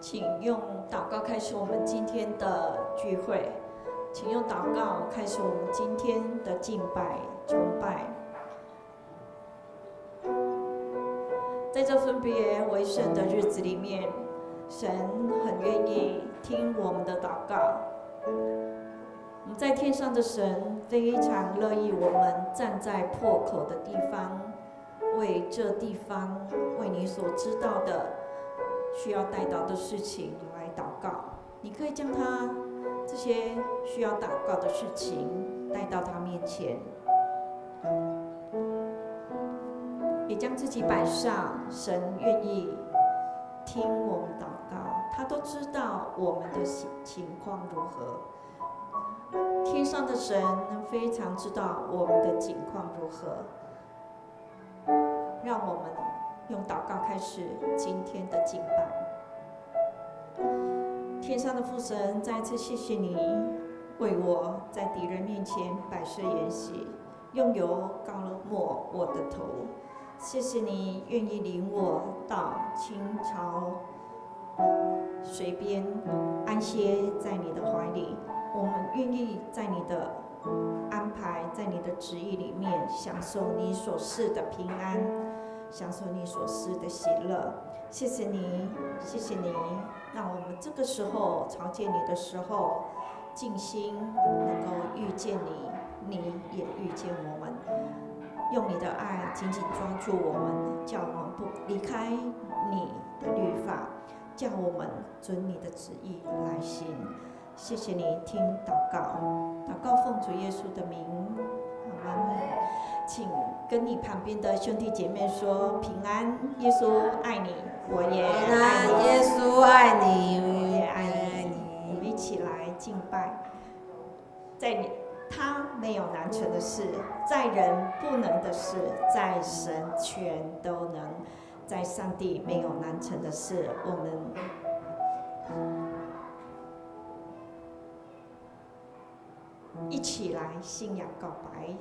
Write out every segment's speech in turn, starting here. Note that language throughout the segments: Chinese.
请用祷告开始我们今天的聚会，请用祷告开始我们今天的敬拜崇拜。在这分别为圣的日子里面，神很愿意听我们的祷告。我们在天上的神非常乐意我们站在破口的地方，为这地方，为你所知道的需要代祷的事情来祷告。你可以将他这些需要祷告的事情带到他面前，也将自己摆上。神愿意听我们祷告，他都知道我们的情况如何。天上的神非常知道我们的情况如何。让我们用祷告开始今天的敬拜。天上的父神，再次谢谢你为我在敌人面前摆设筵席，用油膏抹我的头。谢谢你愿意领我到青草水边，安歇在你的怀里。我们愿意在你的安排，在你的旨意里面，享受你所赐的平安，享受你所赐的喜乐。谢谢你，谢谢你，让我们这个时候朝见你的时候，静心能够遇见你，你也遇见我们。用你的爱紧紧抓住我们，叫我们不离开你的律法，叫我们遵你的旨意来行。谢谢你听祷告，祷告奉主耶稣的名，阿们。请跟你旁边的兄弟姐妹说平安，耶稣爱你，我也爱你。耶稣爱你，我也爱你。我们一起来敬拜。在他没有难成的事，在人不能的事，在神全都能。在上帝没有难成的事，我们一起来信仰告白。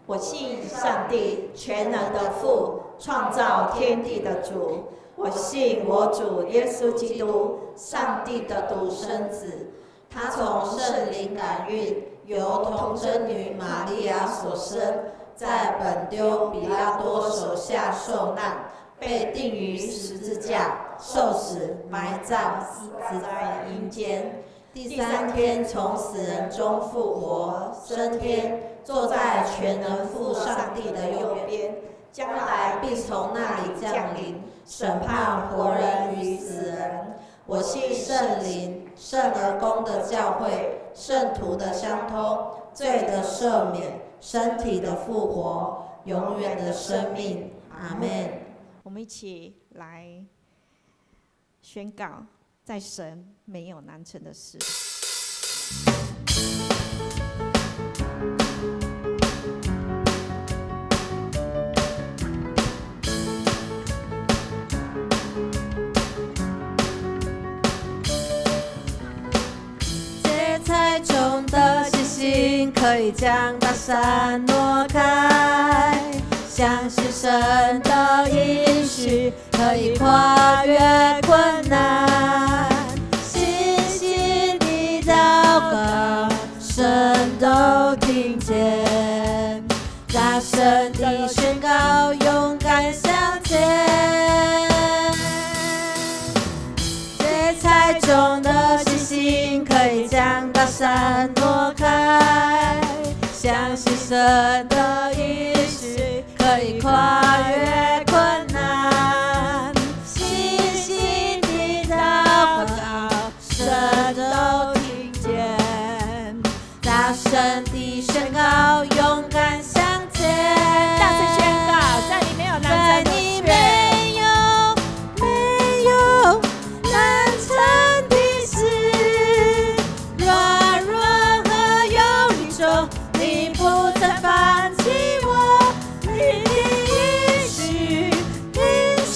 我信上帝全能的父，创造天地的主。我信我主耶稣基督，上帝的独生子。他从圣灵感孕，由童贞女玛利亚所生，在本丢比拉多手下受难，被钉于十字架，受死，埋葬，死在阴间。第三天从死人中复活，升天，坐在全能父上帝的右边，将来必从那里降临，审判活人与死人。我信圣灵，圣而公的教会，圣徒的相通，罪的赦免，身体的复活，永远的生命。阿们。我们一起来宣告，在神没有难成的事。芥菜种的信心可以将大山挪开，相信神的应许可以跨越困难，信心的祷告神都听见，大声地宣告，勇敢向前。芥菜种的信心可以将大山挪开，相信神的应许可以跨越困难，信心的祷告神都听见，大声地宣告，勇敢向前。大声宣告，在你没有难成的事，没有难成的事，软弱和忧虑中，你不曾放弃我，你的应许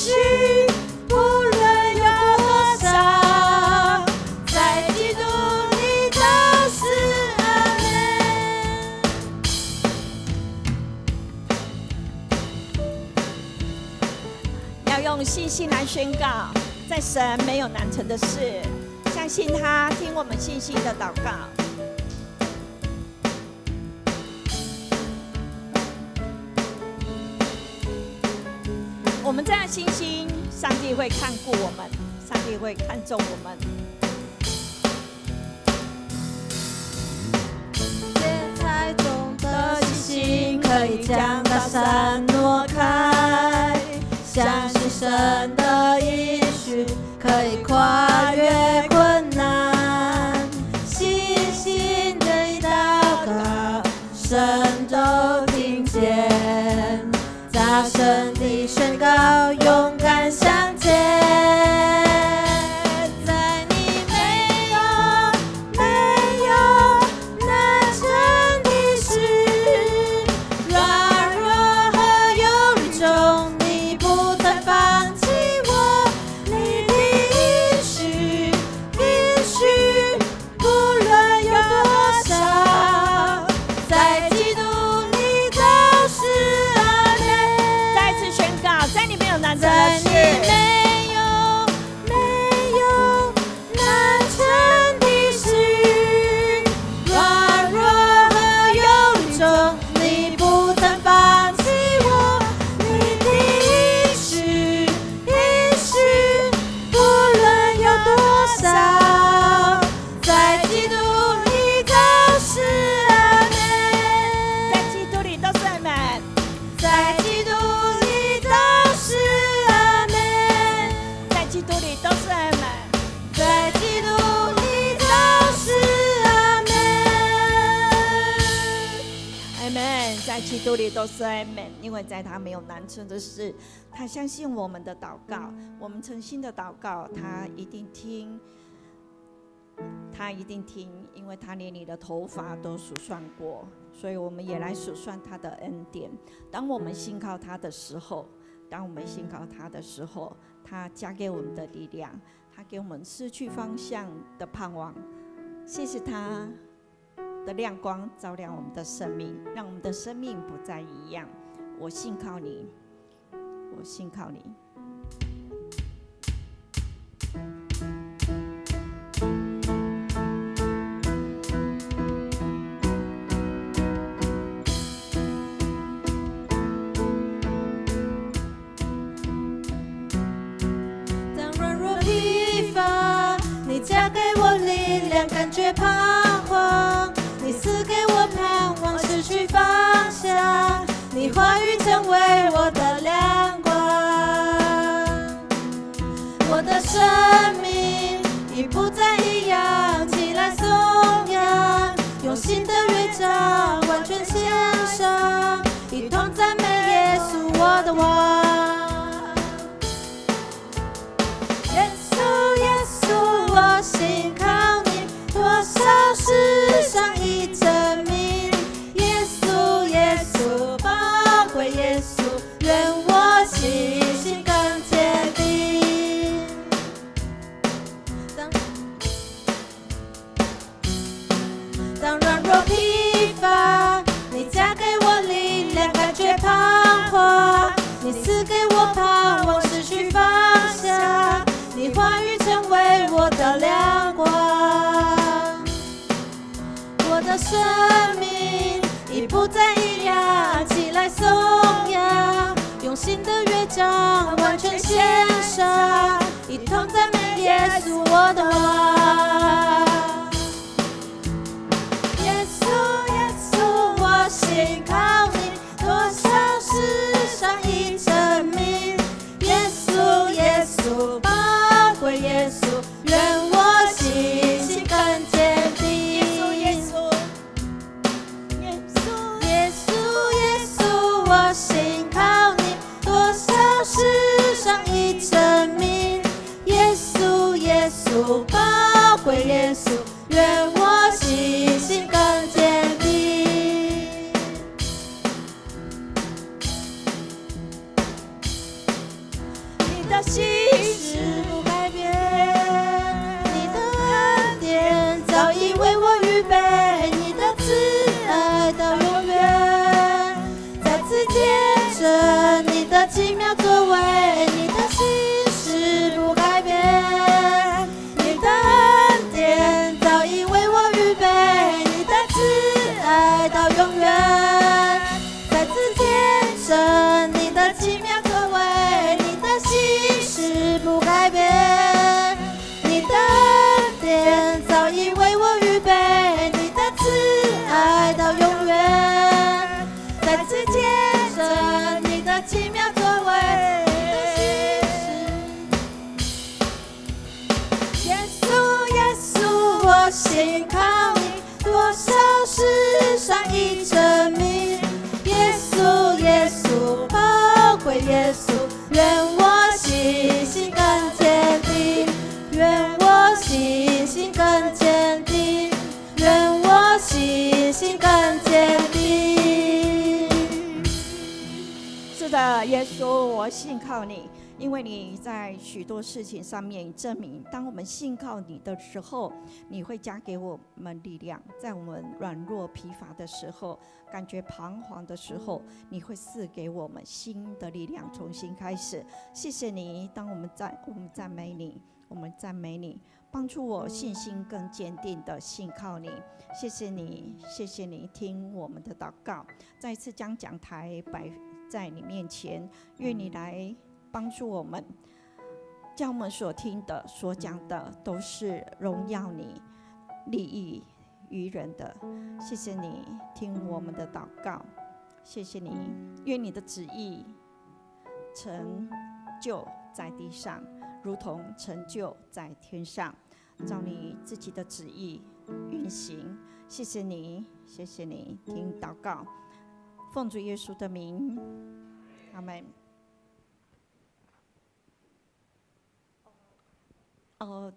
不论有多少，在基督里都是阿们。要用信心来宣告，在神没有难成的事，相信他听我们信心的祷告。我们这样信心，上帝会看顾我们，上帝会看重我们。芥菜种的信心可以将大山挪开，相信神的应许可以跨越困难，信心的祷告，神都听见，大声地宣告，勇敢向前。基督里都是阿们，因为在他没有难成的事，他相信我们的祷告，我们诚心的祷告，他一定听，他一定听，因为他连你的头发都数算过，所以我们也来数算他的恩典。当我们信靠他的时候，他加给我们的力量，他给我们失去方向的盼望。谢谢他的亮光照亮我们的生命，让我们的生命不再一样。我信靠你，我信靠你。当软弱疲乏，你加给我力量，感觉彷徨。你赐给我盼望，失去方向，你话语成为我的亮光。我的生命已不再一样，起来颂扬，用新的乐章完全献上，一同赞美耶稣我的王。耶稣耶稣，我信靠你，多少世上已证明，耶稣耶稣，宝贵耶稣，愿我信心更坚定。当软弱疲乏，你加给我力量，感觉彷徨，你赐给我盼望，失去方向，你话语成为我的亮光。我的生命已不再一样，起来颂扬，用新的乐章完全献上，一同赞美耶稣我的王。耶稣耶稣，我信靠你，多少世上已证明，耶稣耶稣，宝贵耶稣，愿我信心更坚定。我信靠你，多少世上已证明，耶稣耶稣，宝贵耶世上已证明，耶稣耶稣宝贵耶稣，愿我信心更坚定，愿我信心更坚定，愿我信心更坚定。是的，耶稣，我信靠你，因为你在许多事情上面证明，当我们信靠你的时候，你会加给我们力量，在我们软弱疲乏的时候，感觉彷徨的时候，你会赐给我们新的力量，重新开始。谢谢你，当我们赞美你，我们赞美你，帮助我信心更坚定的信靠你。谢谢你，谢谢你听我们的祷告，再一次将讲台摆在你面前，愿你来帮助我们，叫我们所听的、所讲的都是荣耀你、利益于人的。谢谢你听我们的祷告，谢谢你，愿你的旨意成就在地上，如同成就在天上，照你自己的旨意运行。谢谢你，谢谢你听祷告，奉主耶稣的名，阿们。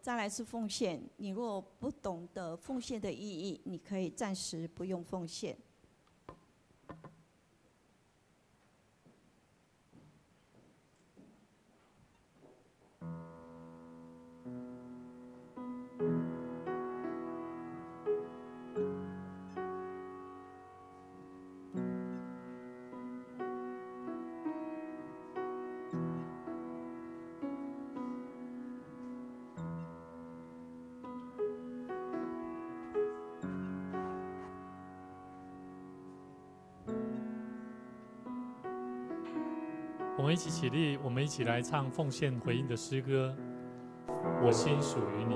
再来是奉献。你若不懂得奉献的意义，你可以暂时不用奉献。我们一起起立，我们一起来唱奉献回应的诗歌。我心属于你，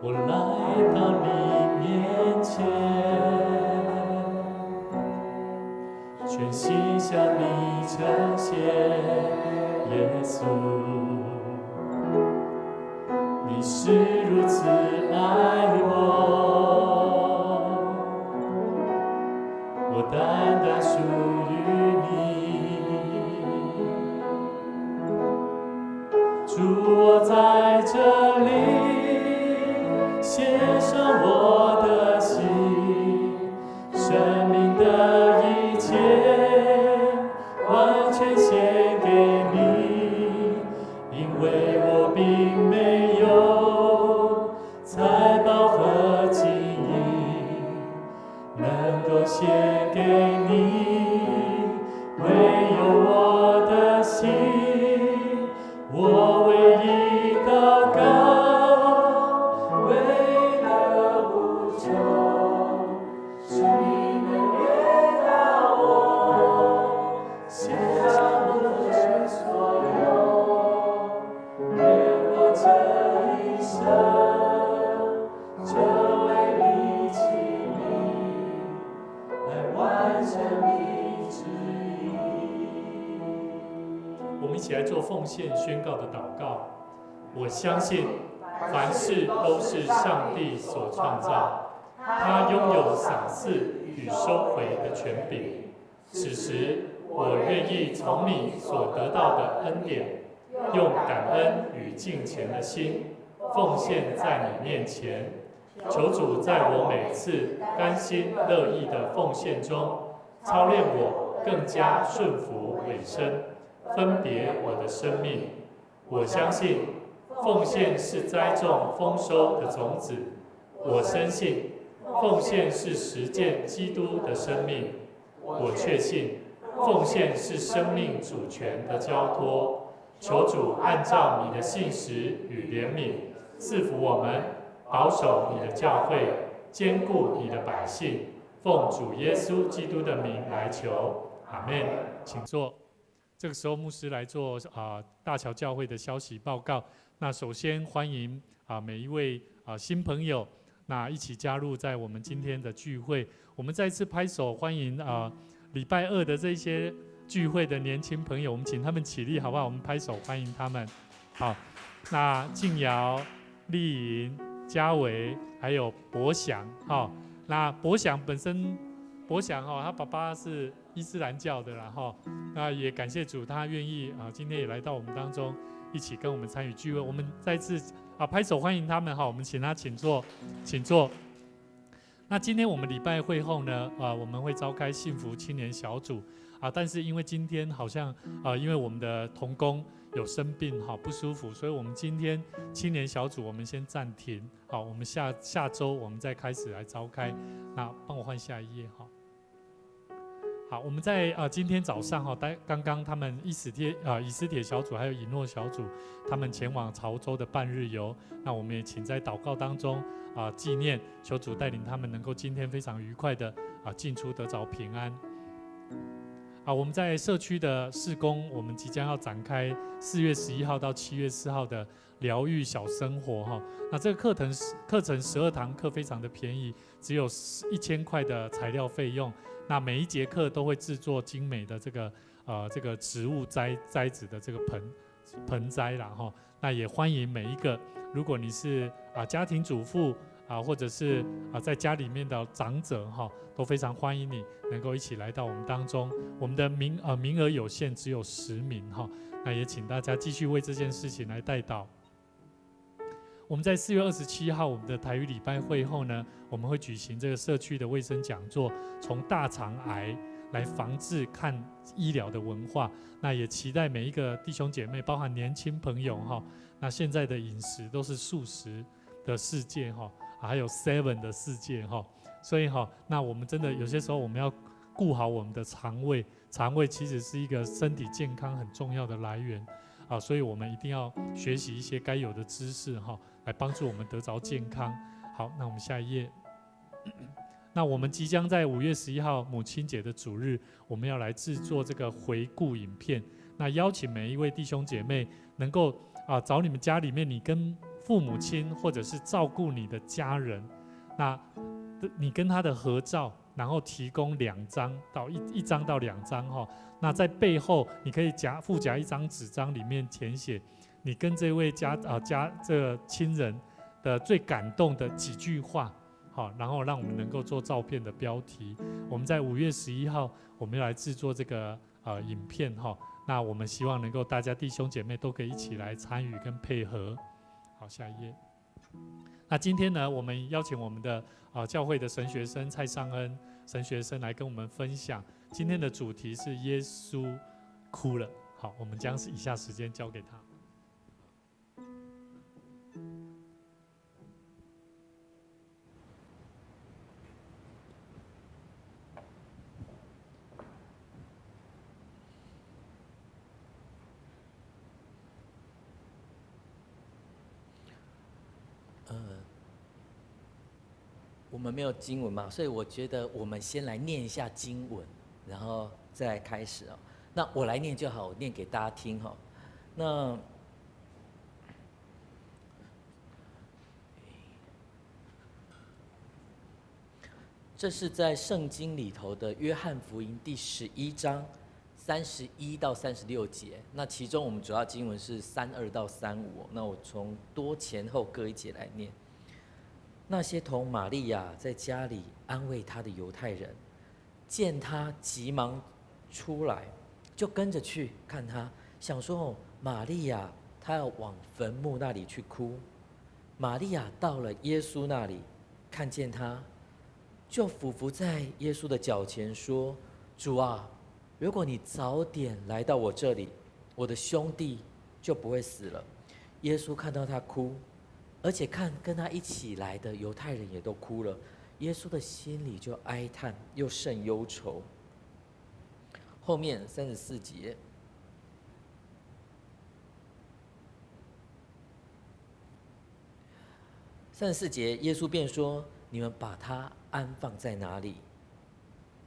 我来到你面前，全心向你呈现，耶稣，你是如此爱我，我单单属于你。主，我在这里献上我的心，生命的一切完全献给你，因为我并没有财宝和金银能够献给你，唯有我的心，我唯一祷告，为了无求，是你能悦纳我，献上我的全所有，愿我这一生成为你器皿，来完成你旨意。我们一起来做奉献宣告的祷告。我相信凡事都是上帝所创造，他拥有赏赐与收回的权柄。此时，我愿意从你所得到的恩典，用感恩与敬虔的心，奉献在你面前。求主在我每次甘心乐意的奉献中，操练我更加顺服委身，分别我的生命。我相信奉献是栽种丰收的种子，我深信奉献是实践基督的生命，我确信奉献是生命主权的交托。求主按照你的信实与怜悯，赐福我们，保守你的教会，坚固你的百姓。奉主耶稣基督的名来求，阿们。请坐。这个时候，牧师来做大桥教会的消息报告。那首先欢迎每一位新朋友，那一起加入在我们今天的聚会。我们再次拍手欢迎礼拜二的这些聚会的年轻朋友，我们请他们起立好不好？我们拍手欢迎他们。好，那静瑶、丽莹、嘉伟，还有博祥。那博祥本身，他爸爸是伊斯兰教的啦。那也感谢主，他愿意今天也来到我们当中，一起跟我们参与聚会。我们再次拍手欢迎他们。我们请他请坐。那今天我们礼拜会后呢，我们会召开幸福青年小组但是因为今天好像因为我们的同工有生病不舒服，所以我们今天青年小组我们先暂停。我们下周我们再开始来召开。那帮我换下一页。好，我们在今天早上刚刚他们以斯帖小组还有以诺小组，他们前往潮州的半日游。那我们也请在祷告当中纪念，求主带领他们能够今天非常愉快的进出得着平安。我们在社区的事工，我们即将要展开4月11号到7月4号的疗愈小生活。那这个课程12堂课非常的便宜，只有1000块的材料费用。那每一节课都会制作精美的这个植物栽子的这个盆栽啦。那也欢迎每一个，如果你是家庭主妇或者是在家里面的长者都非常欢迎你能够一起来到我们当中。我们的名额有限，只有10名那也请大家继续为这件事情来代祷。我们在4月27号我们的台语礼拜会后呢，我们会举行这个社区的卫生讲座，从大肠癌来防治看医疗的文化。那也期待每一个弟兄姐妹，包含年轻朋友那现在的饮食都是素食的世界还有 7的世界所以那我们真的有些时候我们要顾好我们的肠胃，肠胃其实是一个身体健康很重要的来源所以我们一定要学习一些该有的知识来帮助我们得着健康。好，那我们下一页。那我们即将在5月11号母亲节的主日，我们要来制作这个回顾影片。那邀请每一位弟兄姐妹能够找你们家里面你跟父母亲或者是照顾你的家人，那你跟他的合照，然后提供2张到1张到2张那在背后你可以附夹1张纸张，里面填写你跟这位这个亲人的最感动的几句话然后让我们能够做照片的标题。我们在5月11号我们要来制作这个影片那我们希望能够大家弟兄姐妹都可以一起来参与跟配合。好，下一页。那今天呢，我们邀请我们的教会的神学生蔡尚恩神学生来跟我们分享。今天的主题是耶稣哭了。好，我们将以下时间交给他。我们没有经文嘛，所以我觉得我们先来念一下经文，然后再来开始那我来念就好，我念给大家听那这是在圣经里头的约翰福音第11章31到36节。那其中我们主要经文是32到35。那我从多前后各一节来念。那些同玛利亚在家里安慰她的犹太人，见她急忙出来，就跟着去看她，想说玛利亚她要往坟墓那里去哭。玛利亚到了耶稣那里，看见他，就俯伏在耶稣的脚前说：主啊，如果你早点来到我这里，我的兄弟就不会死了。耶稣看到他哭，而且看跟他一起来的犹太人也都哭了，耶稣的心里就哀叹，又甚忧愁。后面34节，34节，耶稣便说：你们把他安放在哪里？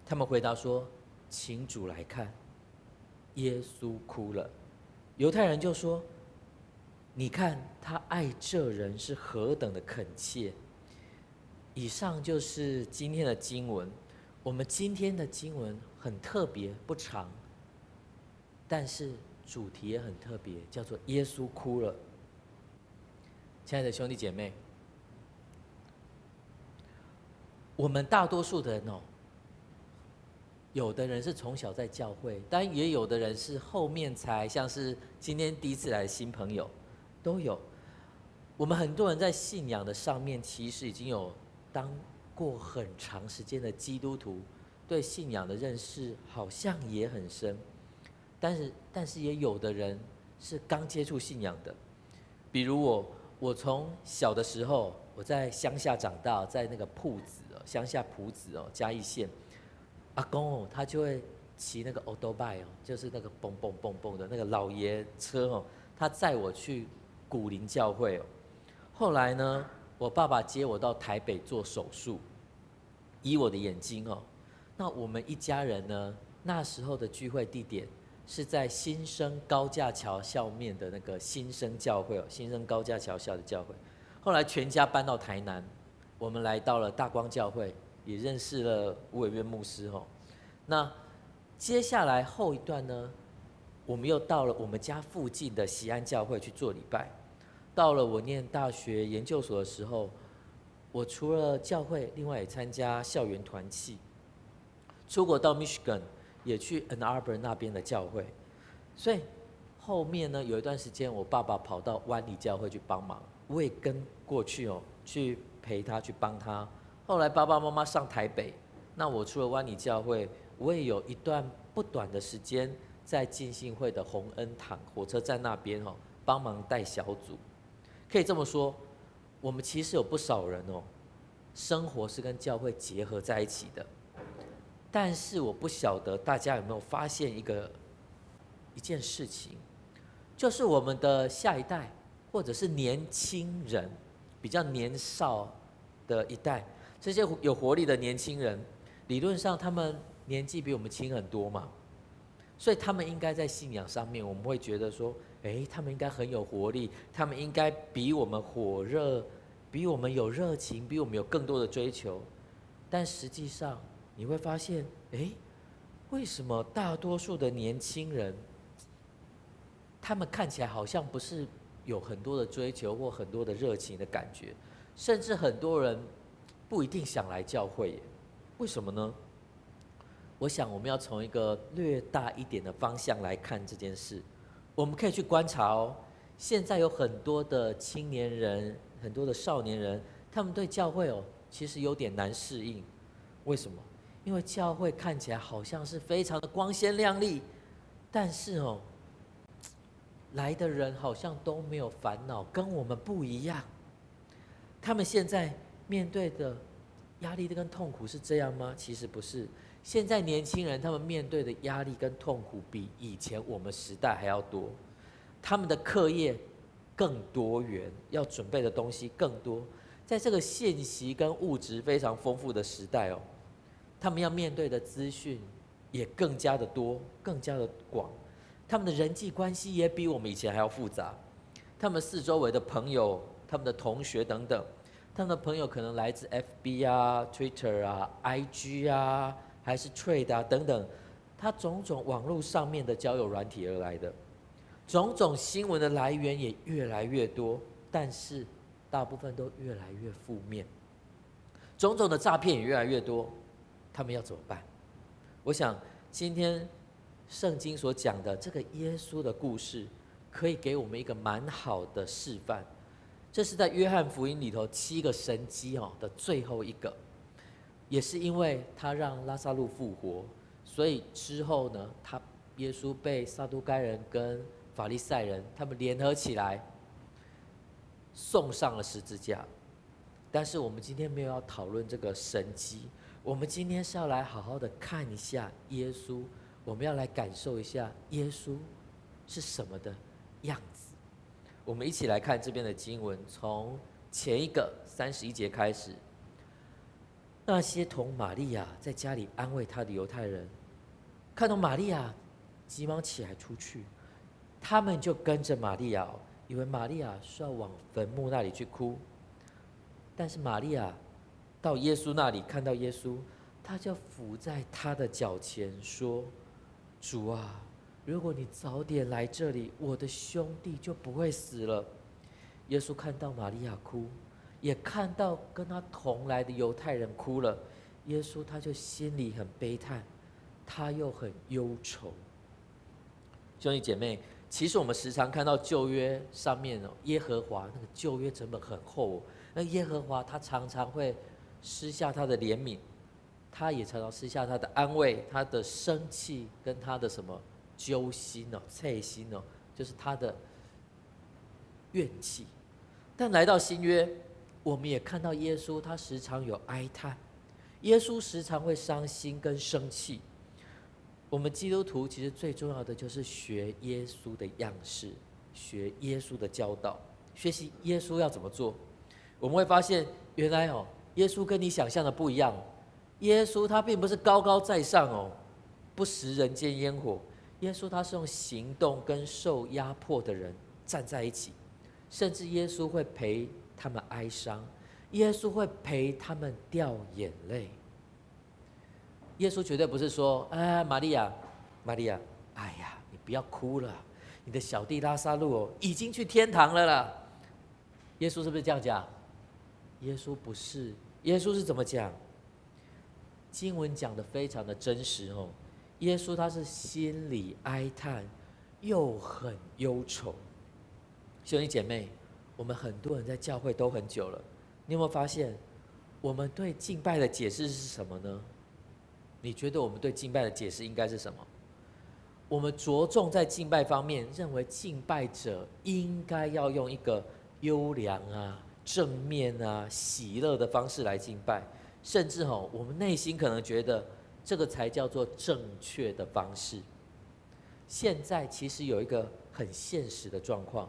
他们回答说：请主来看。耶稣哭了。犹太人就说：你看他爱这人是何等的恳切。以上就是今天的经文。我们今天的经文很特别，不长，但是主题也很特别，叫做耶稣哭了。亲爱的兄弟姐妹，我们大多数的人哦，有的人是从小在教会，但也有的人是后面才，像是今天第一次来的新朋友，都有。我们很多人在信仰的上面，其实已经有当过很长时间的基督徒，对信仰的认识好像也很深，但是也有的人是刚接触信仰的，比如我从小的时候，我在乡下长大，在那个朴子乡下朴子嘉义县，阿公他就会骑那个 Autobike 就是那个蹦蹦蹦蹦的那个老爷车他载我去古林教会后来呢，我爸爸接我到台北做手术，医我的眼睛那我们一家人呢，那时候的聚会地点是在新生高架桥下面的那个新生教会新生高架桥下的教会。后来全家搬到台南，我们来到了大光教会，也认识了吴伟渊牧师那接下来后一段呢，我们又到了我们家附近的锡安教会去做礼拜。到了我念大学研究所的时候，我除了教会，另外也参加校园团契。出国到 Michigan， 也去 Ann Arbor 那边的教会。所以后面呢，有一段时间，我爸爸跑到湾里教会去帮忙，我也跟过去去陪他，去帮他。后来爸爸妈妈上台北，那我除了湾里教会，我也有一段不短的时间在浸信会的洪恩堂火车站那边帮忙带小组。可以这么说，我们其实有不少人生活是跟教会结合在一起的。但是我不晓得大家有没有发现一件事情，就是我们的下一代或者是年轻人，比较年少的一代，这些有活力的年轻人，理论上他们年纪比我们轻很多嘛，所以他们应该在信仰上面，我们会觉得说，他们应该很有活力，他们应该比我们火热，比我们有热情，比我们有更多的追求。但实际上你会发现，为什么大多数的年轻人，他们看起来好像不是有很多的追求或很多的热情的感觉，甚至很多人不一定想来教会耶？为什么呢？我想我们要从一个略大一点的方向来看这件事。我们可以去观察现在有很多的青年人，很多的少年人，他们对教会其实有点难适应。为什么？因为教会看起来好像是非常的光鲜亮丽，但是来的人好像都没有烦恼，跟我们不一样。他们现在面对的压力跟痛苦是这样吗？其实不是。现在年轻人他们面对的压力跟痛苦比以前我们时代还要多，他们的课业更多元，要准备的东西更多。在这个信息跟物质非常丰富的时代他们要面对的资讯也更加的多，更加的广。他们的人际关系也比我们以前还要复杂。他们四周围的朋友、他们的同学等等，他们的朋友可能来自 FB 啊、Twitter 啊、IG 啊，还是 Trade 啊等等，他种种网络上面的交友软体而来的，种种新闻的来源也越来越多，但是大部分都越来越负面，种种的诈骗也越来越多。他们要怎么办？我想今天圣经所讲的这个耶稣的故事，可以给我们一个蛮好的示范。这是在约翰福音里头7个神迹的最后一个，也是因为他让拉撒路复活，所以之后呢，耶稣被撒都该人跟法利赛人他们联合起来，送上了十字架。但是我们今天没有要讨论这个神迹，我们今天是要来好好的看一下耶稣，我们要来感受一下耶稣是什么的样子。我们一起来看这边的经文，从前一个31节开始。那些同玛利亚在家里安慰她的犹太人，看到玛利亚急忙起来出去，他们就跟着玛利亚，以为玛利亚是要往坟墓那里去哭。但是玛利亚到耶稣那里，看到耶稣，他就伏在他的脚前说：“主啊，如果你早点来这里，我的兄弟就不会死了。”耶稣看到玛利亚哭，也看到跟他同来的犹太人哭了，耶稣他就心里很悲叹，他又很忧愁。兄弟姐妹，其实我们时常看到旧约上面耶和华那个旧约整本很厚那耶和华他常常会施下他的怜悯，他也常常施下他的安慰，他的生气跟他的什么揪心刺心就是他的怨气。但来到新约，我们也看到耶稣他时常有哀叹，耶稣时常会伤心跟生气。我们基督徒其实最重要的就是学耶稣的样式，学耶稣的教导，学习耶稣要怎么做。我们会发现，原来耶稣跟你想象的不一样。耶稣他并不是高高在上不食人间烟火。耶稣他是用行动跟受压迫的人站在一起，甚至耶稣会陪他们哀伤，耶稣会陪他们掉眼泪。耶稣绝对不是说，玛利亚，哎呀，你不要哭了，你的小弟拉撒路已经去天堂了啦。耶稣是不是这样讲？耶稣不是，耶稣是怎么讲？经文讲得非常的真实耶稣他是心里哀叹，又很忧愁。兄弟姐妹，我们很多人在教会都很久了，你有没有发现，我们对敬拜的解释是什么呢？你觉得我们对敬拜的解释应该是什么？我们着重在敬拜方面，认为敬拜者应该要用一个优良正面喜乐的方式来敬拜，甚至我们内心可能觉得这个才叫做正确的方式。现在其实有一个很现实的状况，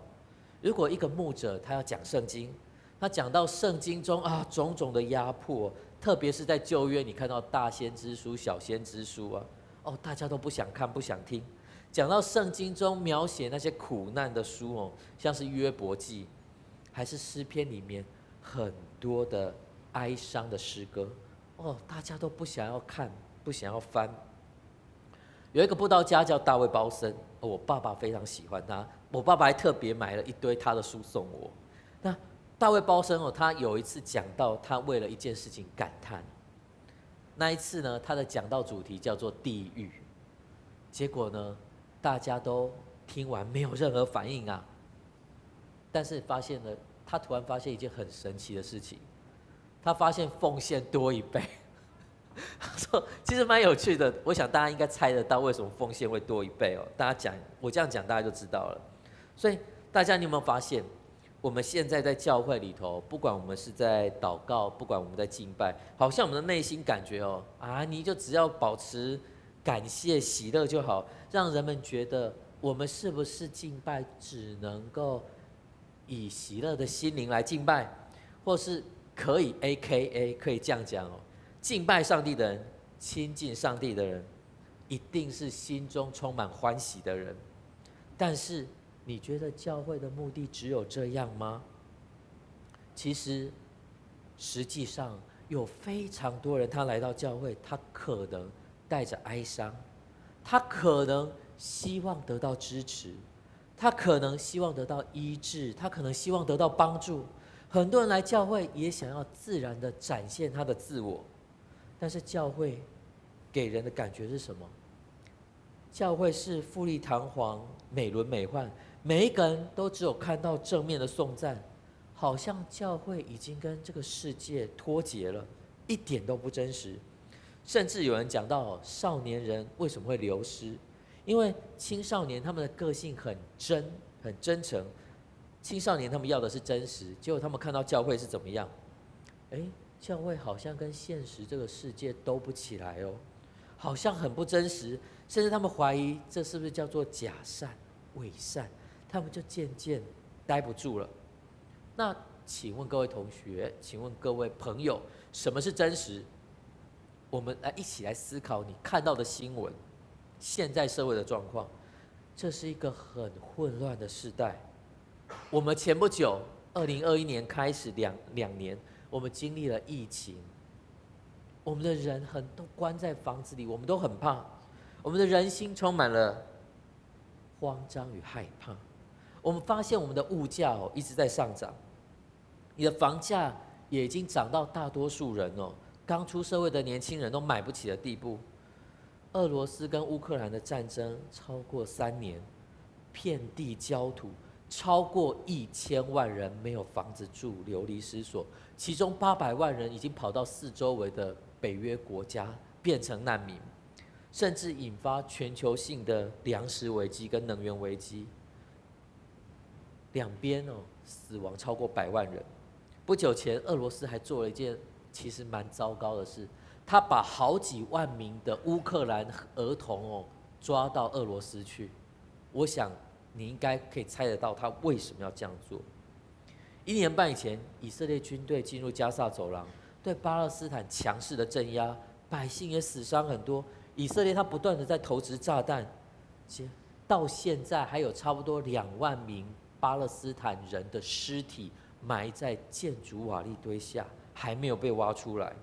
如果一个牧者他要讲圣经，他讲到圣经中种种的压迫，特别是在旧约，你看到大先知书、小先知书大家都不想看、不想听。讲到圣经中描写那些苦难的书像是约伯记，还是诗篇里面很多的哀伤的诗歌大家都不想要看、不想要翻。有一个布道家叫大卫鲍森，我爸爸非常喜欢他，我爸爸还特别买了一堆他的书送我。那大卫鲍森他有一次讲到他为了一件事情感叹，那一次呢，他的讲道主题叫做地狱。结果呢，大家都听完没有任何反应但是他突然发现一件很神奇的事情，他发现奉献多1倍。他说其实蛮有趣的，我想大家应该猜得到为什么奉献会多1倍大家讲，我这样讲大家就知道了。所以大家你有没有发现，我们现在在教会里头，不管我们是在祷告，不管我们在敬拜，好像我们的内心感觉你就只要保持感谢喜乐就好，让人们觉得我们是不是敬拜只能够以喜乐的心灵来敬拜，或是可以 AKA 可以这样讲敬拜上帝的人，亲近上帝的人，一定是心中充满欢喜的人。但是你觉得教会的目的只有这样吗？其实实际上有非常多人他来到教会，他可能带着哀伤，他可能希望得到支持，他可能希望得到医治，他可能希望得到帮助。很多人来教会也想要自然的展现他的自我，但是教会给人的感觉是什么？教会是富丽堂皇、美轮美奂，每一个人都只有看到正面的颂赞，好像教会已经跟这个世界脱节了，一点都不真实。甚至有人讲到少年人为什么会流失，因为青少年他们的个性很真诚，青少年他们要的是真实，结果他们看到教会是怎么样？教会好像跟现实这个世界都不起来好像很不真实，甚至他们怀疑这是不是叫做假善、伪善，他们就渐渐待不住了。那请问各位同学，请问各位朋友，什么是真实？我们一起来思考你看到的新闻，现在社会的状况，这是一个很混乱的时代。我们前不久2021年开始两年，我们经历了疫情，我们的人都关在房子里，我们都很怕，我们的人心充满了慌张与害怕。我们发现我们的物价一直在上涨，你的房价也已经涨到大多数人刚出社会的年轻人都买不起的地步。俄罗斯跟乌克兰的战争超过3年，遍地焦土，超过1000万人没有房子住，流离失所，其中800万人已经跑到4周围的北约国家变成难民，甚至引发全球性的粮食危机跟能源危机。两边死亡超过100万人。不久前，俄罗斯还做了一件其实蛮糟糕的事，他把好几万名的乌克兰儿童抓到俄罗斯去。我想你应该可以猜得到他为什么要这样做。1年半以前，以色列军队进入加萨走廊，对巴勒斯坦强势的镇压，百姓也死伤很多。以色列他不断的在投掷炸弹，到现在还有差不多2万名巴勒斯坦人的尸体埋在建筑瓦砾堆下，还没有被挖出来。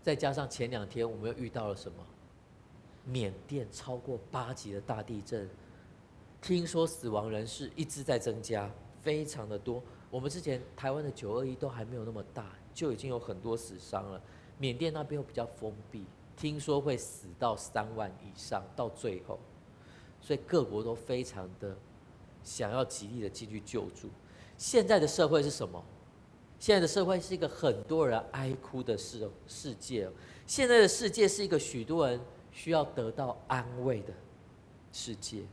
再加上前2天我们又遇到了什么？缅甸超过8级的大地震，听说死亡人数一直在增加，非常的多。我们之前台湾的921都还没有那么大，就已经有很多死伤了。缅甸那边又比较封闭，听说会死到3万以上，到最后，所以各国都非常的想要极力的进去救助。现在的社会是什么？现在的社会是一个很多人哀哭的世界。现在的世界是一个许多人需要得到安慰的世界。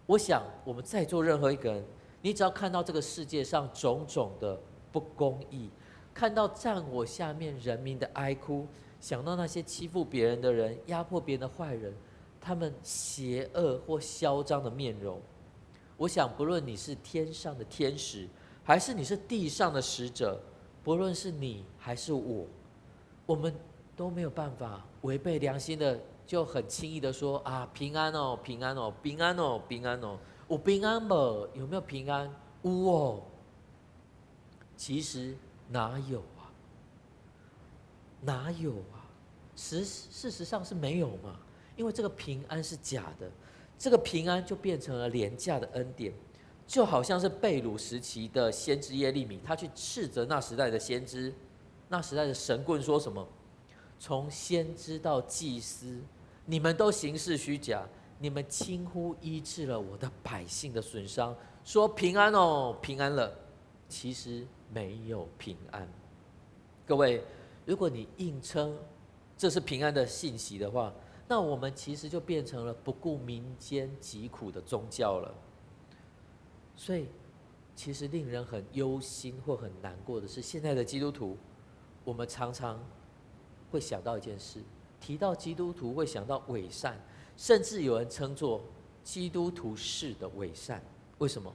我想我们在座任何一个人，你只要看到这个世界上种种的不公义，看到战火下面人民的哀哭，想到那些欺负别人的人、压迫别人的坏人，他们邪恶或嚣张的面容，我想不论你是天上的天使，还是你是地上的使者，不论是你还是我们都没有办法违背良心的就很轻易的说啊，平安哦，平安哦，平安哦，平安哦，有平安不？有没有平安？有哦。其实哪有啊？哪有啊？事实上是没有嘛，因为这个平安是假的，这个平安就变成了廉价的恩典，就好像是被掳时期的先知耶利米，他去斥责那时代的先知，那时代的神棍说什么？从先知到祭司，你们都行事虚假，你们轻忽医治了我的百姓的损伤，说平安哦，平安了，其实没有平安。各位，如果你硬称这是平安的信息的话，那我们其实就变成了不顾民间疾苦的宗教了。所以，其实令人很忧心或很难过的是，现在的基督徒，我们常常会想到一件事，提到基督徒会想到伪善，甚至有人称作基督徒式的伪善。为什么？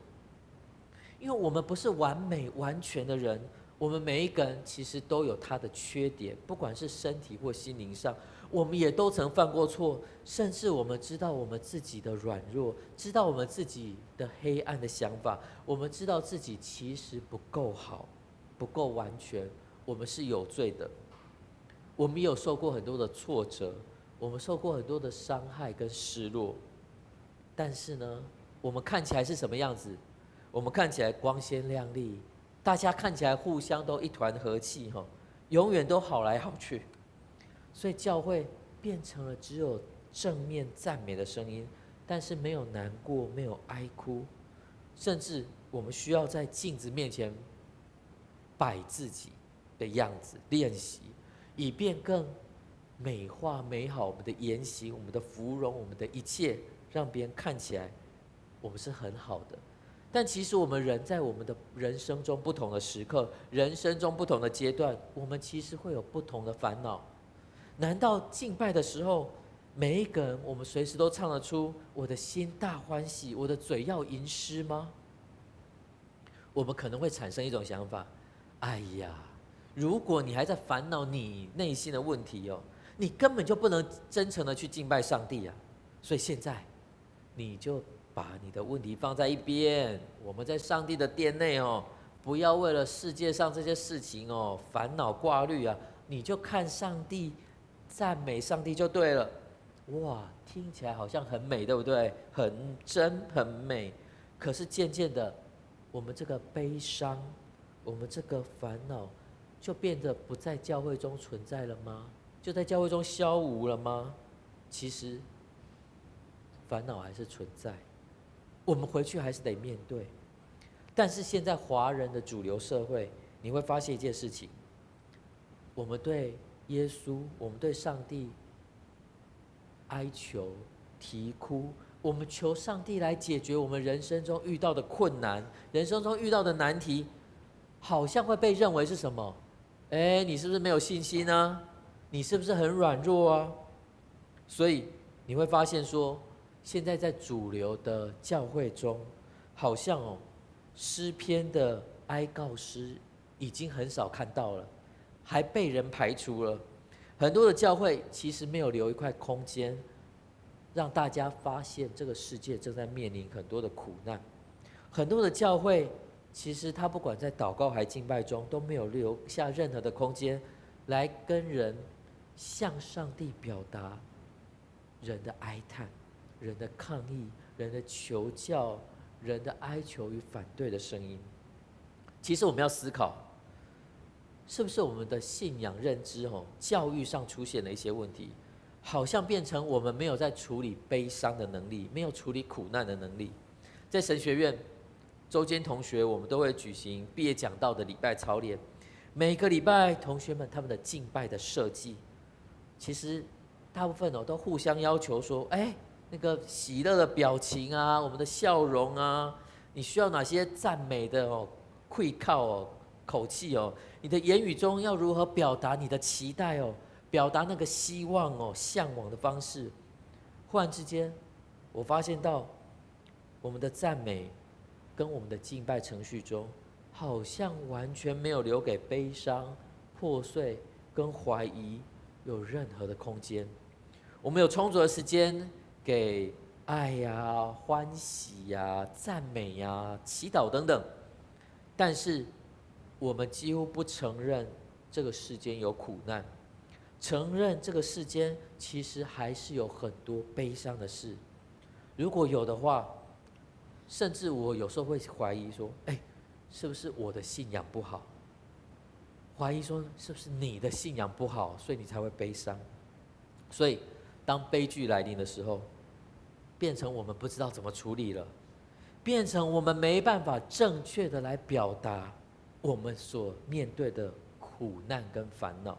因为我们不是完美完全的人，我们每一个人其实都有他的缺点，不管是身体或心灵上，我们也都曾犯过错，甚至我们知道我们自己的软弱，知道我们自己的黑暗的想法，我们知道自己其实不够好，不够完全，我们是有罪的。我们也有受过很多的挫折，我们受过很多的伤害跟失落，但是呢，我们看起来是什么样子？我们看起来光鲜亮丽，大家看起来互相都一团和气，永远都好来好去。所以教会变成了只有正面赞美的声音，但是没有难过，没有哀哭，甚至我们需要在镜子面前摆自己的样子练习，以便更美化美好我们的言行、我们的芙蓉、我们的一切，让别人看起来我们是很好的。但其实我们人在我们的人生中不同的时刻，人生中不同的阶段，我们其实会有不同的烦恼。难道敬拜的时候，每一个人我们随时都唱得出我的心大欢喜，我的嘴要吟诗吗？我们可能会产生一种想法，哎呀，如果你还在烦恼你内心的问题你根本就不能真诚的去敬拜上帝啊。所以现在你就把你的问题放在一边，我们在上帝的殿内不要为了世界上这些事情烦恼挂虑啊，你就看上帝，赞美上帝就对了。哇，听起来好像很美，对不对？很真很美。可是渐渐的，我们这个悲伤，我们这个烦恼就变得不在教会中存在了吗？就在教会中消无了吗？其实烦恼还是存在，我们回去还是得面对。但是现在华人的主流社会，你会发现一件事情：我们对耶稣，我们对上帝哀求、啼哭，我们求上帝来解决我们人生中遇到的困难，人生中遇到的难题，好像会被认为是什么？你是不是没有信心呢？你是不是很软弱啊？所以你会发现说，现在在主流的教会中，好像诗篇的哀告诗已经很少看到了，还被人排除了。很多的教会其实没有留一块空间，让大家发现这个世界正在面临很多的苦难。很多的教会其实他不管在祷告还敬拜中，都没有留下任何的空间来跟人向上帝表达人的哀叹、人的抗议、人的求教、人的哀求与反对的声音。其实我们要思考，是不是我们的信仰认知教育上出现了一些问题，好像变成我们没有在处理悲伤的能力，没有处理苦难的能力。在神学院周间同学，我们都会举行毕业讲道的礼拜操练。每个礼拜，同学们他们的敬拜的设计，其实大部分都互相要求说，那个喜乐的表情啊，我们的笑容啊，你需要哪些赞美的馈靠口气你的言语中要如何表达你的期待表达那个希望向往的方式。忽然之间，我发现到我们的赞美跟我们的敬拜程序中，好像完全没有留给悲伤、破碎跟怀疑有任何的空间。我们有充足的时间给爱呀、欢喜呀、赞美呀、祈祷等等，但是我们几乎不承认这个世间有苦难，承认这个世间其实还是有很多悲伤的事。如果有的话，甚至我有时候会怀疑说，是不是我的信仰不好？怀疑说，是不是你的信仰不好，所以你才会悲伤？所以，当悲剧来临的时候，变成我们不知道怎么处理了，变成我们没办法正确的来表达我们所面对的苦难跟烦恼，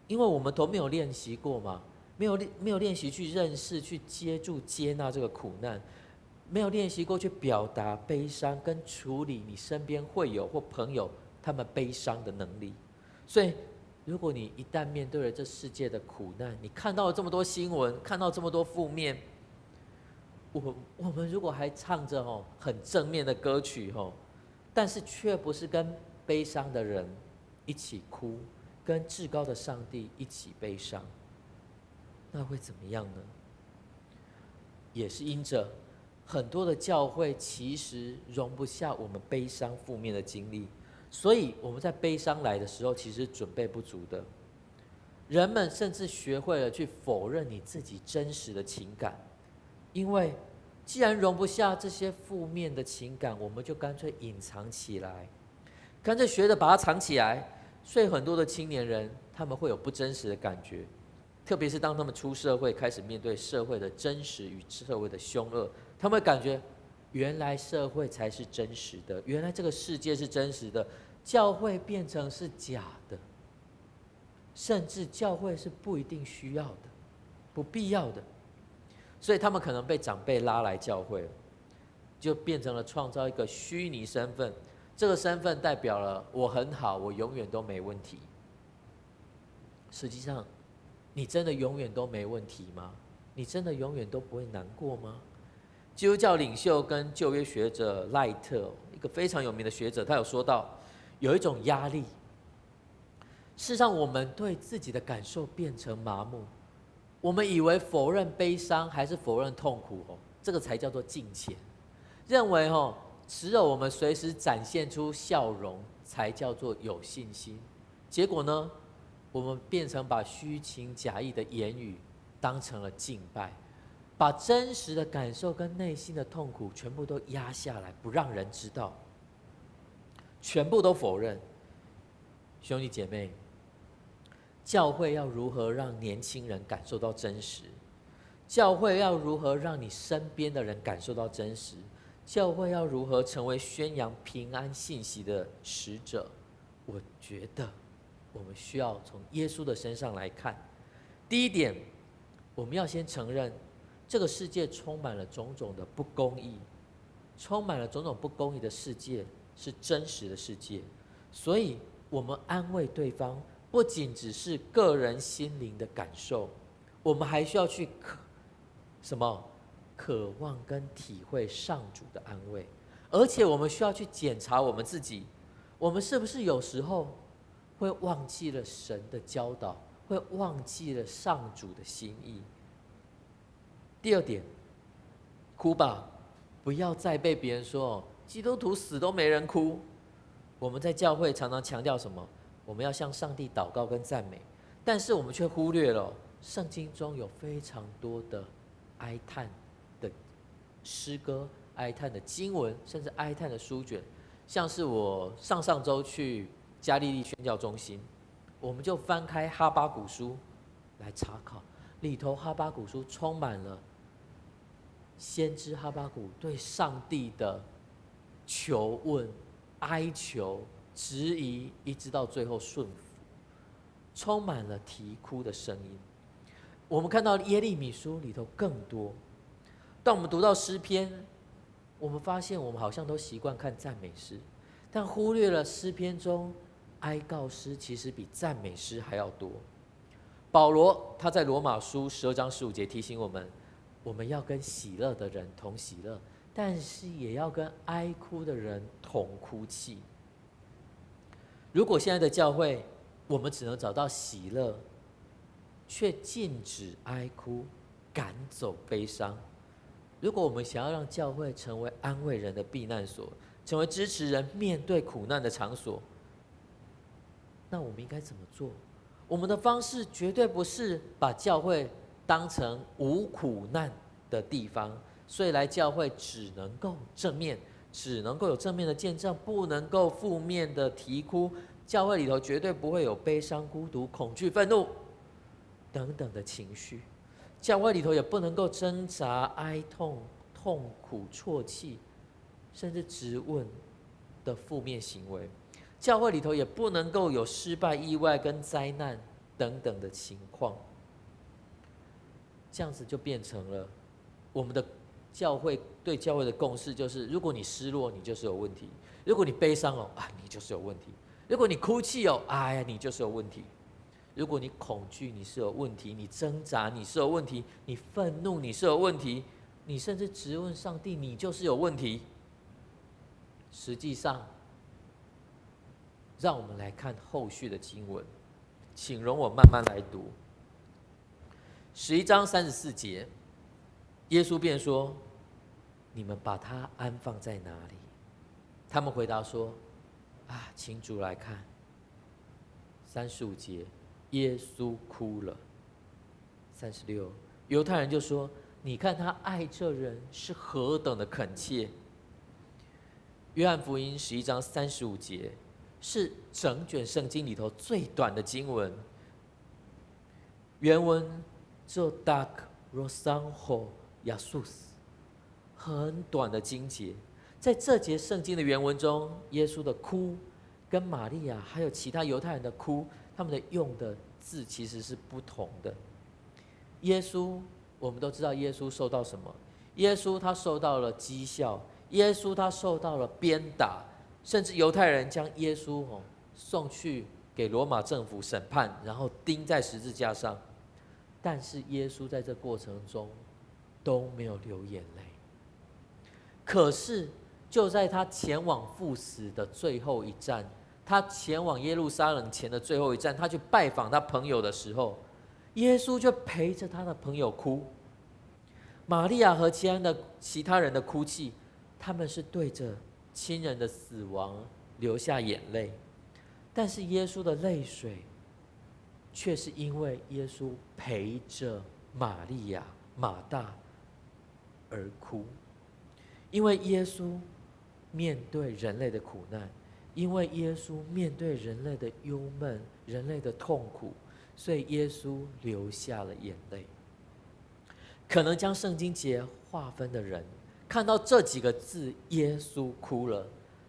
因为我们都没有练习过嘛，没有练习去认识、去接住、接纳这个苦难。没有练习过去表达悲伤跟处理你身边会友或朋友他们悲伤的能力。所以如果你一旦面对了这世界的苦难，你看到了这么多新闻，看到这么多负面，我们如果还唱着很正面的歌曲但是却不是跟悲伤的人一起哭，跟至高的上帝一起悲伤，那会怎么样呢？也是因着很多的教会其实容不下我们悲伤负面的经历，所以我们在悲伤来的时候其实准备不足的。人们甚至学会了去否认你自己真实的情感，因为既然容不下这些负面的情感，我们就干脆隐藏起来，干脆学着把它藏起来。所以很多的青年人他们会有不真实的感觉，特别是当他们出社会，开始面对社会的真实与社会的凶恶，他们会感觉原来社会才是真实的，原来这个世界是真实的，教会变成是假的，甚至教会是不一定需要的、不必要的。所以他们可能被长辈拉来教会了，就变成了创造一个虚拟身份，这个身份代表了我很好，我永远都没问题。实际上你真的永远都没问题吗？你真的永远都不会难过吗？基督教领袖跟旧约学者赖特，一个非常有名的学者，他有说到有一种压力，事实上我们对自己的感受变成麻木，我们以为否认悲伤还是否认痛苦这个才叫做敬虔，认为只有我们随时展现出笑容才叫做有信心。结果呢，我们变成把虚情假意的言语当成了敬拜，把真实的感受跟内心的痛苦全部都压下来，不让人知道。全部都否认。兄弟姐妹，教会要如何让年轻人感受到真实？教会要如何让你身边的人感受到真实？教会要如何成为宣扬平安信息的使者？我觉得我们需要从耶稣的身上来看。第一点，我们要先承认这个世界充满了种种的不公义，充满了种种不公义的世界是真实的世界，所以我们安慰对方不仅只是个人心灵的感受，我们还需要去渴望跟体会上主的安慰，而且我们需要去检查我们自己，我们是不是有时候会忘记了神的教导，会忘记了上主的心意。第二点，哭吧，不要再被别人说基督徒死都没人哭。我们在教会常常强调什么？我们要向上帝祷告跟赞美，但是我们却忽略了圣经中有非常多的哀叹的诗歌、哀叹的经文，甚至哀叹的书卷。像是我上周去加利利宣教中心，我们就翻开哈巴谷书来查考，里头哈巴谷书充满了先知哈巴谷对上帝的求问、哀求、质疑，一直到最后顺服，充满了啼哭的声音。我们看到耶利米书里头更多。当我们读到诗篇，我们发现我们好像都习惯看赞美诗，但忽略了诗篇中哀告诗其实比赞美诗还要多。保罗他在罗马书12章15节提醒我们，我们要跟喜乐的人同喜乐，但是也要跟哀哭的人同哭泣。如果现在的教会我们只能找到喜乐，却禁止哀哭，赶走悲伤，如果我们想要让教会成为安慰人的避难所，成为支持人面对苦难的场所，那我们应该怎么做？我们的方式绝对不是把教会当成无苦难的地方，所以来教会只能够正面，只能够有正面的见证，不能够负面的啼哭。教会里头绝对不会有悲伤、孤独、恐惧、愤怒等等的情绪。教会里头也不能够挣扎、哀痛、痛苦、啜泣，甚至质问的负面行为。教会里头也不能够有失败、意外跟灾难等等的情况。这样子就变成了我们的教会对教会的共识，就是如果你失落，你就是有问题；如果你悲伤哦，你就是有问题；如果你哭泣哦，你就是有问题；如果你恐惧，你是有问题；你挣扎，你是有问题；你愤怒，你是有问题；你甚至质问上帝，你就是有问题。实际上，让我们来看后续的经文，请容我慢慢来读。11章34节，耶稣便说：“你们把他安放在哪里？”他们回答说：“请主来看。”35节，耶稣哭了。36，犹太人就说：“你看他爱这人是何等的恳切。”约翰福音11章35节是整卷圣经里头最短的经文，原文就 dak rosanho yasus， 很短的经节。在这节圣经的原文中，耶稣的哭跟玛利亚还有其他犹太人的哭，他们的用的字其实是不同的。耶稣，我们都知道耶稣受到什么？耶稣他受到了讥笑，耶稣他受到了鞭打，甚至犹太人将耶稣送去给罗马政府审判，然后钉在十字架上。但是耶稣在这过程中都没有流眼泪。可是就在他前往赴死的最后一站，他前往耶路撒冷前的最后一站，他去拜访他朋友的时候，耶稣就陪着他的朋友哭。玛利亚和其他人的哭泣，他们是对着亲人的死亡流下眼泪，但是耶稣的泪水却是因为耶稣陪着玛利亚、马大而哭。因为耶稣面对人类的苦难，因为耶稣面对人类的忧闷、人类的痛苦，所以耶稣流下了眼泪。可能将圣经节划分的人，看到这几个字，耶稣哭了，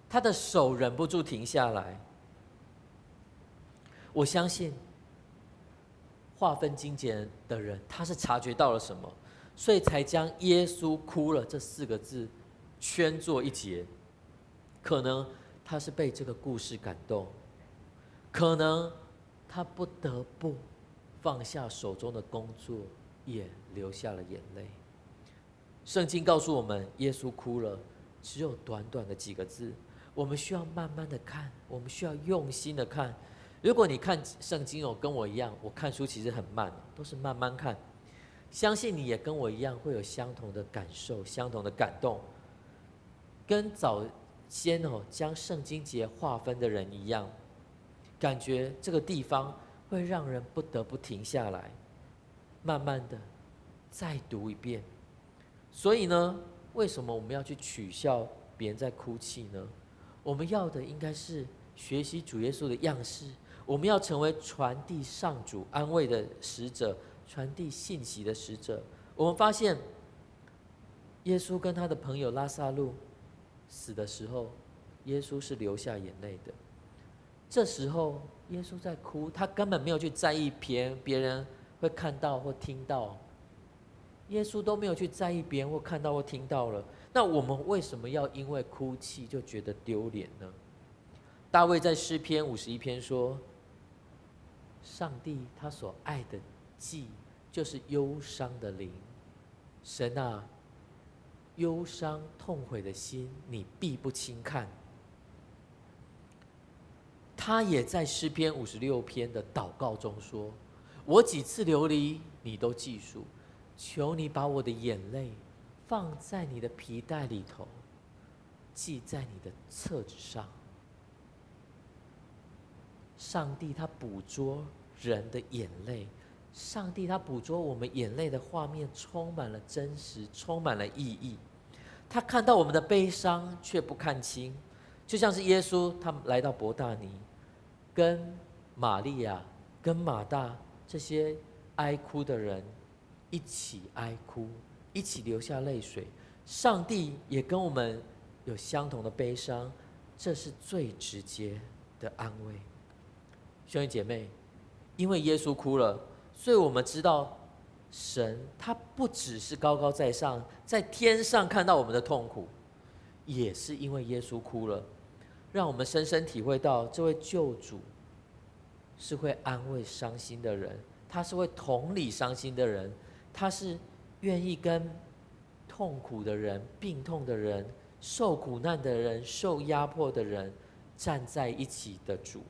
他的手忍不住停下来。我相信划分经节的人，他是察觉到了什么，所以才将耶稣哭了这4个字圈作一节。可能他是被这个故事感动，可能他不得不放下手中的工作，也流下了眼泪。圣经告诉我们，耶稣哭了，只有短短的几个字，我们需要慢慢的看，我们需要用心的看。如果你看圣经跟我一样，我看书其实很慢，都是慢慢看，相信你也跟我一样会有相同的感受，相同的感动，跟早先将圣经节划分的人一样，感觉这个地方会让人不得不停下来，慢慢的再读一遍。所以呢，为什么我们要去取笑别人在哭泣呢？我们要的应该是学习主耶稣的样式，我们要成为传递上主安慰的使者，传递信息的使者。我们发现耶稣跟他的朋友拉撒路死的时候，耶稣是流下眼泪的。这时候耶稣在哭，他根本没有去在意别人会看到或听到，耶稣都没有去在意别人或看到或听到了。那我们为什么要因为哭泣就觉得丢脸呢？大卫在诗篇51篇说，上帝他所爱的祭就是忧伤的灵，神啊，忧伤痛悔的心你必不轻看。他也在诗篇56篇的祷告中说，我几次流离你都记数，求你把我的眼泪放在你的皮带里头，记在你的册子上。上帝他捕捉人的眼泪，上帝他捕捉我们眼泪的画面充满了真实，充满了意义。他看到我们的悲伤却不看清，就像是耶稣他来到伯大尼，跟玛利亚跟马大这些哀哭的人一起哀哭，一起流下泪水。上帝也跟我们有相同的悲伤，这是最直接的安慰。兄弟姐妹，因为耶稣哭了，所以我们知道神他不只是高高在上，在天上看到我们的痛苦，也是因为耶稣哭了，让我们深深体会到这位救主是会安慰伤心的人，他是会同理伤心的人，他是愿意跟痛苦的人、病痛的人、受苦难的人、受压迫的人站在一起的主。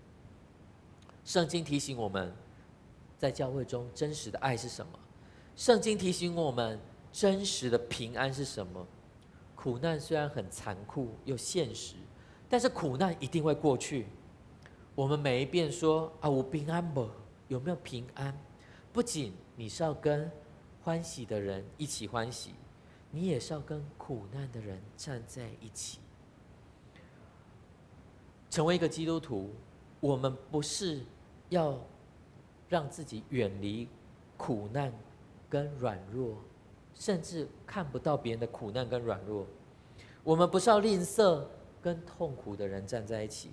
圣经提醒我们，在教会中真实的爱是什么？圣经提醒我们，真实的平安是什么？苦难虽然很残酷又现实，但是苦难一定会过去。我们每一遍说啊，我平安不？有没有平安？不仅你是要跟欢喜的人一起欢喜，你也是要跟苦难的人站在一起。成为一个基督徒，我们不是要让自己远离苦难跟软弱，甚至看不到别人的苦难跟软弱。我们不是要吝啬跟痛苦的人站在一起，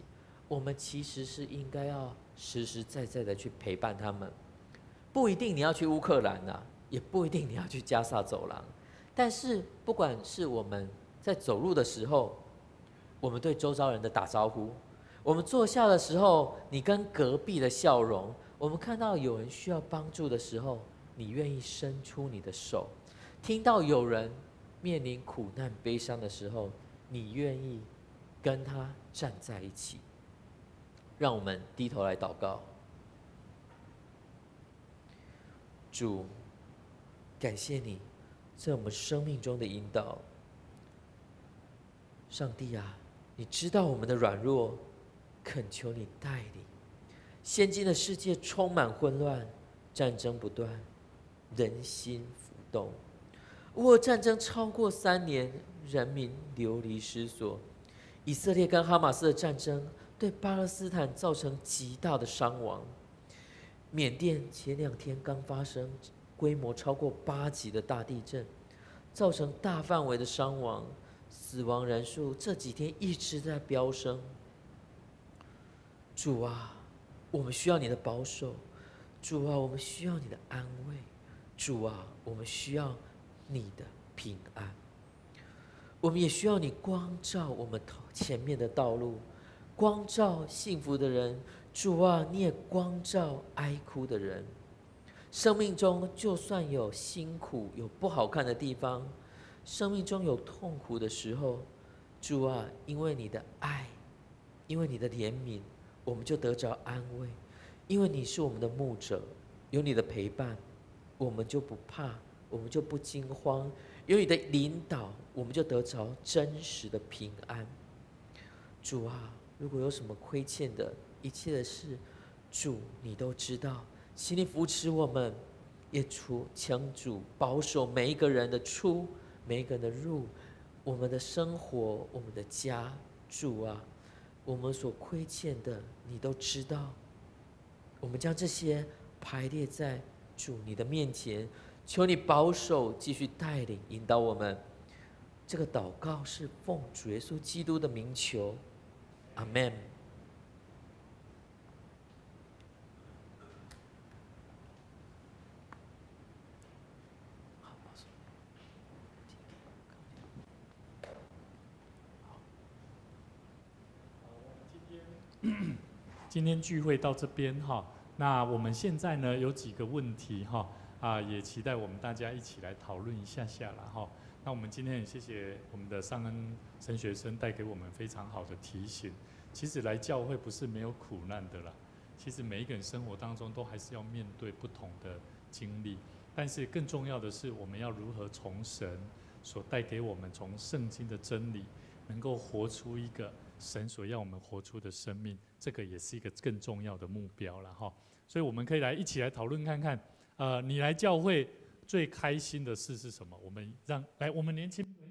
我们其实是应该要实实在在的去陪伴他们。不一定你要去乌克兰啊，也不一定你要去加萨走廊，但是不管是我们在走路的时候，我们对周遭人的打招呼，我们坐下的时候，你跟隔壁的笑容，我们看到有人需要帮助的时候，你愿意伸出你的手，听到有人面临苦难悲伤的时候，你愿意跟他站在一起。让我们低头来祷告。主，感谢你在我们生命中的引导。上帝啊，你知道我们的软弱，恳求你带领。现今的世界充满混乱，战争不断，人心浮动。乌俄战争超过3年，人民流离失所。以色列跟哈马斯的战争对巴勒斯坦造成极大的伤亡。缅甸前2天刚发生规模超过8级的大地震，造成大范围的伤亡，死亡人数这几天一直在飙升。主啊，我们需要你的保守；主啊，我们需要你的安慰；主啊，我们需要你的平安。我们也需要你光照我们前面的道路，光照幸福的人。主啊，你也光照哀哭的人。生命中就算有辛苦、有不好看的地方，生命中有痛苦的时候，主啊，因为你的爱，因为你的怜悯，我们就得着安慰。因为你是我们的牧者，有你的陪伴，我们就不怕，我们就不惊慌。有你的领导，我们就得着真实的平安。主啊，如果有什么亏欠的一切的事，主你都知道，请你扶持我们，也求主保守每一个人的出，每一个人的入，我们的生活，我们的家。主啊，我们所亏欠的你都知道，我们将这些排列在主你的面前，求你保守，继续带领引导我们。这个祷告是奉主耶稣基督的名求，阿们。今天聚会到这边哈，那我们现在呢有几个问题哈也期待我们大家一起来讨论一下啦哈。那我们今天很谢谢我们的尚恩神学生带给我们非常好的提醒。其实来教会不是没有苦难的啦，其实每一个人生活当中都还是要面对不同的经历，但是更重要的是我们要如何从神所带给我们从圣经的真理，能够活出一个神所要我们活出的生命，这个也是一个更重要的目标了哈。所以我们可以一起来讨论看看，你来教会最开心的事是什么？我们我们年轻朋友。